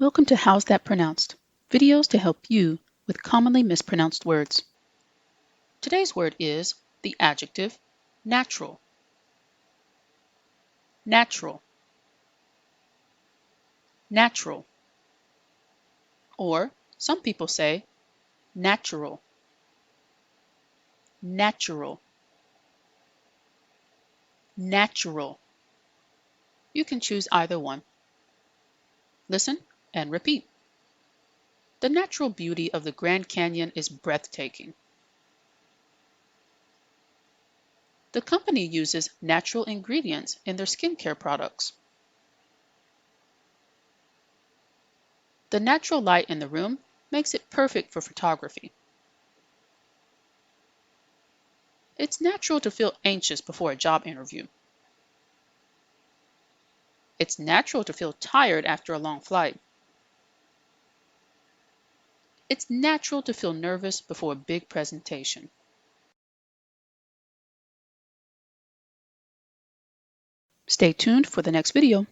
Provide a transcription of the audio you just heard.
Welcome to How's That Pronounced? Videos to help you with commonly mispronounced words. Today's word is the adjective natural. Natural. Natural. Or some people say natural. Natural. Natural. You can choose either one. Listen and repeat. The natural beauty of the Grand Canyon is breathtaking. The company uses natural ingredients in their skincare products. The natural light in the room makes it perfect for photography. It's natural to feel anxious before a job interview. It's natural to feel tired after a long flight. It's natural to feel nervous before a big presentation. Stay tuned for the next video.